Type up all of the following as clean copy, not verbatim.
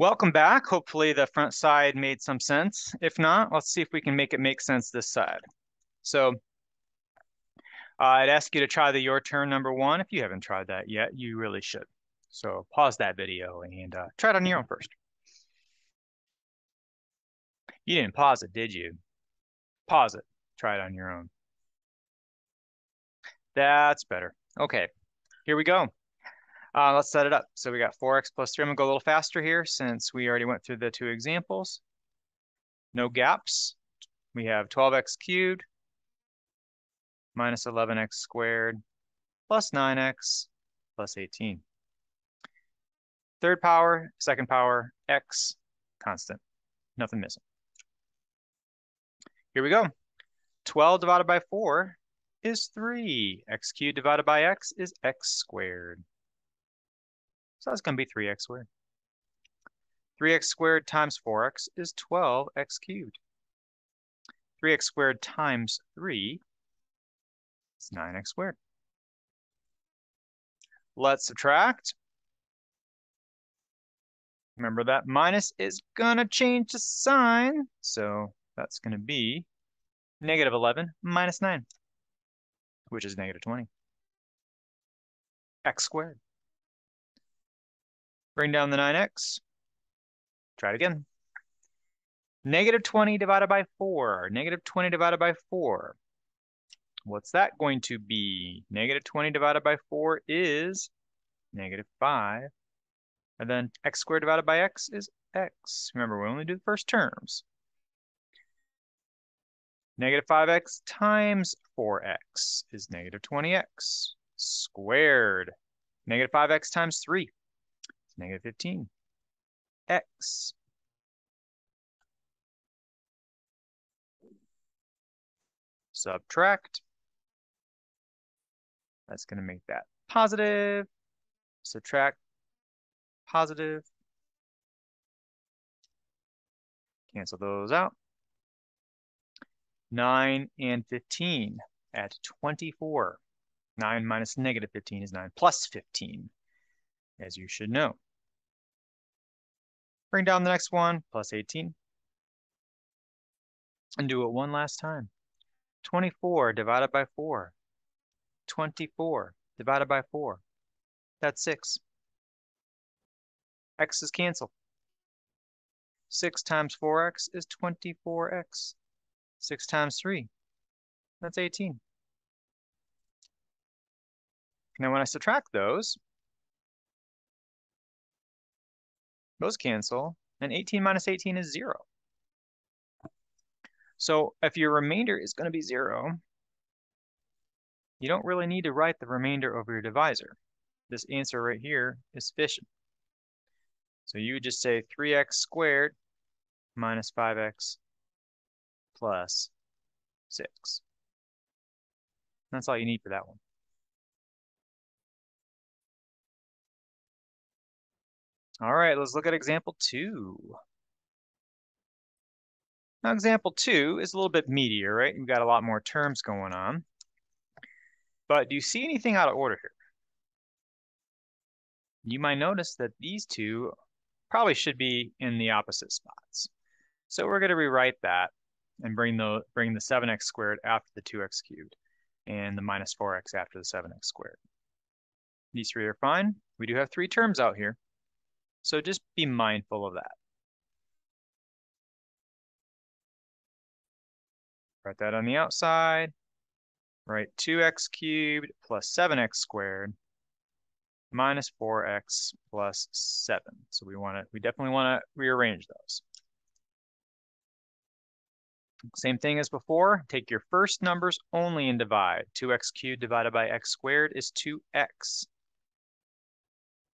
Welcome back. Hopefully the front side made some sense. If not, let's see if we can make it make sense this side. So I'd ask you to try the your turn number one. If you haven't tried that yet, you really should. So pause that video and try it on your own first. You didn't pause it, did you? Pause it. Try it on your own. That's better. Okay, here we go. Let's set it up. So we got 4x plus 3. I'm going to go a little faster here since we already went through the two examples. No gaps. We have 12x cubed minus 11x squared plus 9x plus 18. Third power, second power, x, constant. Nothing missing. Here we go. 12 divided by 4 is 3. X cubed divided by x is x squared. So that's going to be 3x squared. 3x squared times 4x is 12x cubed. 3x squared times 3 is 9x squared. Let's subtract. Remember that minus is going to change the sign. So that's going to be negative 11 minus 9, which is negative 20. X squared. Bring down the 9x. Try it again. Negative 20 divided by 4. Negative 20 divided by 4. What's that going to be? Negative 20 divided by 4 is negative 5. And then x squared divided by x is x. Remember, we only do the first terms. Negative 5x times 4x is negative 20x squared. Negative 5x times 3 is negative 15. X. Subtract. That's going to make that positive. Subtract. Positive. Cancel those out. 9 and 15 at 24. 9 minus negative 15 is 9 plus 15, as you should know. Bring down the next one, plus 18. And do it one last time. 24 divided by 4. 24 divided by 4. That's 6. X's cancel. 6 times 4x is 24x. 6 times 3, that's 18. Now when I subtract those cancel, and 18 minus 18 is 0. So if your remainder is going to be 0, you don't really need to write the remainder over your divisor. This answer right here is sufficient. So you would just say 3x squared minus 5x plus 6. That's all you need for that one. All right, let's look at example 2. Now, example 2 is a little bit meatier, right? We've got a lot more terms going on. But do you see anything out of order here? You might notice that these two probably should be in the opposite spots. So we're going to rewrite that and bring the 7x squared after the 2x cubed and the minus 4x after the 7x squared. These three are fine. We do have 3 terms out here, so just be mindful of that. Write that on the outside. Write 2x cubed plus 7x squared minus 4x plus 7. So we definitely want to rearrange those. Same thing as before. Take your first numbers only and divide. 2x cubed divided by x squared is 2x.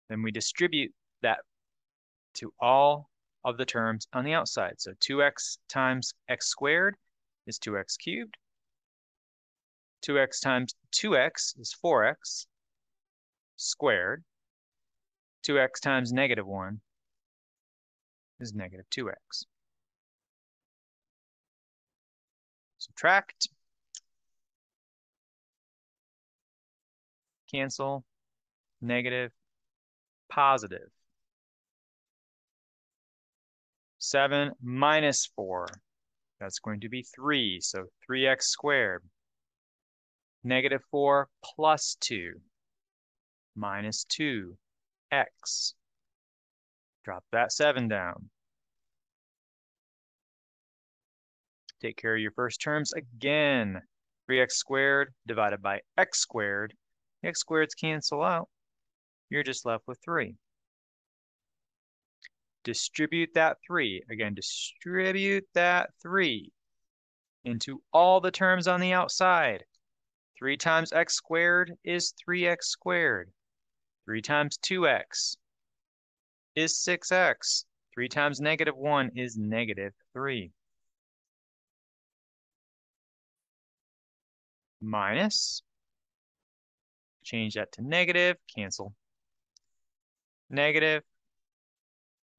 Then we distribute that to all of the terms on the outside. So 2x times x squared is 2x cubed. 2x times 2x is 4x squared. 2x times negative 1 is negative 2x. Subtract. Cancel. Negative. Positive. 7 minus 4. That's going to be 3, so 3x squared. Negative 4 plus 2 minus 2x. Drop that 7 down. Take care of your first terms again. 3x squared divided by x squared. The x squareds cancel out. You're just left with 3. Distribute that 3. Again, distribute that 3 into all the terms on the outside. 3 times x squared is 3x squared. 3 times 2x is 6x. 3 times negative 1 is negative 3. Minus. Change that to negative. Cancel. Negative.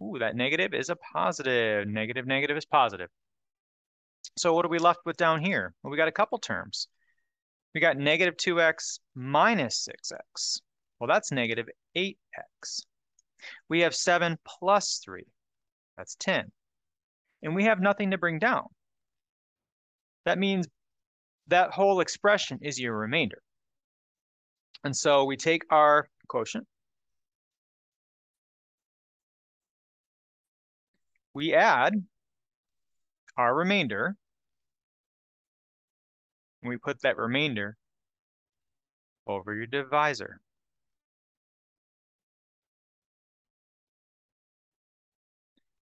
Ooh, that negative is a positive. Negative, negative is positive. So what are we left with down here? Well, we got a couple terms. We got negative 2x minus 6x. Well, that's negative 8x. We have 7 plus 3. That's 10. And we have nothing to bring down. That means that whole expression is your remainder. And so we take our quotient. We add our remainder. And we put that remainder over your divisor.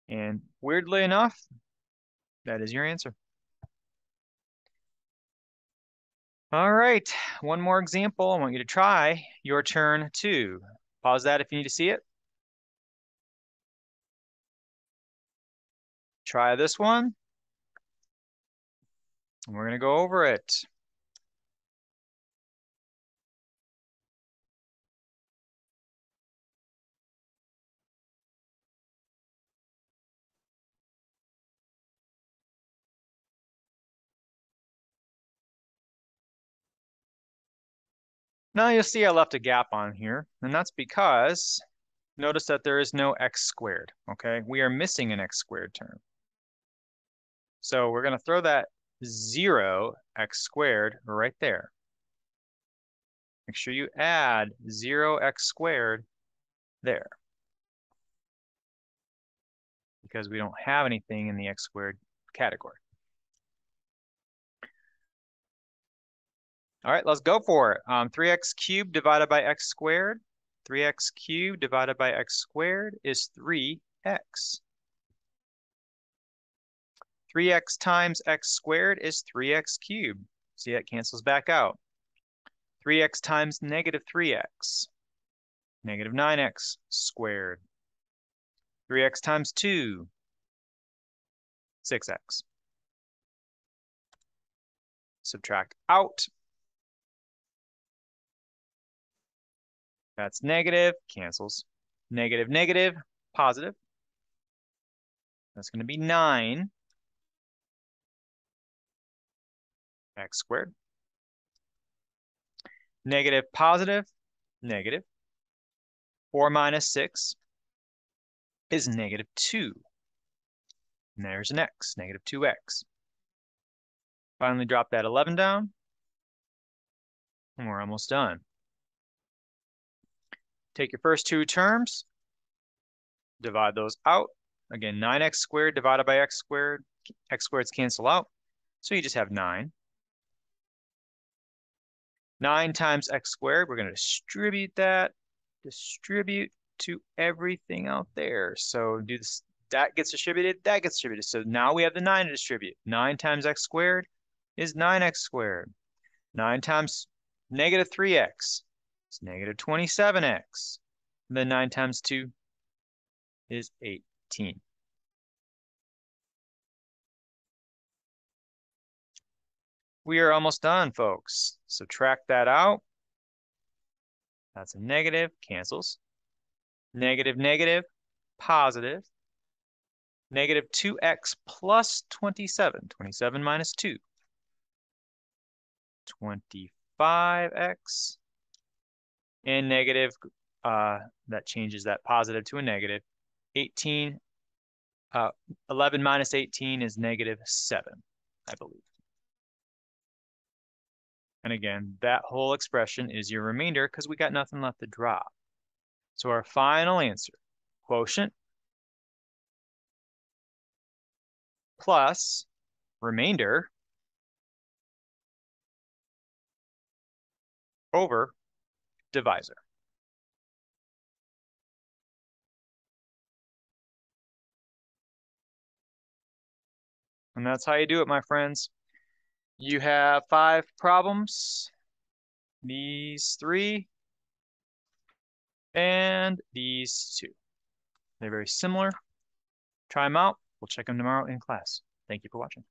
And weirdly enough, that is your answer. All right, one more example. I want you to try your turn 2. Pause that if you need to see it. Try this one. And we're going to go over it. Now you'll see I left a gap on here, and that's because notice that there is no x squared, okay? We are missing an x squared term. So we're going to throw that 0 x squared right there. Make sure you add 0 x squared there. Because we don't have anything in the x squared category. All right, let's go for it. 3x cubed divided by x squared. 3x cubed divided by x squared is 3x. 3x times x squared is 3x cubed. See, that cancels back out. 3x times negative 3x. Negative 9x squared. 3x times 2. 6x. Subtract out. That's negative, cancels. Negative, negative, positive. That's going to be 9 x squared. Negative, positive, negative. 4 minus 6 is negative 2. And there's an x, negative 2x. Finally drop that 11 down. And we're almost done. Take your first 2 terms, divide those out. Again, 9x squared divided by x squared. X squareds cancel out. So you just have 9. 9 times x squared, we're going to distribute that. Distribute to everything out there. So do this. That gets distributed, that gets distributed. So now we have the 9 to distribute. 9 times x squared is 9x squared. 9 times negative 3x is negative 27x. And then 9 times 2 is 18. We are almost done, folks. Subtract that out. That's a negative, cancels. Negative, negative, positive. Negative 2x plus 27. 27 minus 2. 25x. And negative, that changes that positive to a negative. 18 11 minus 18 is -7, I believe. And again, that whole expression is your remainder because we got nothing left to drop. So our final answer, quotient plus remainder over divisor. And that's how you do it, my friends. You have 5 problems, these 3, and these 2. They're very similar. Try them out. We'll check them tomorrow in class. Thank you for watching.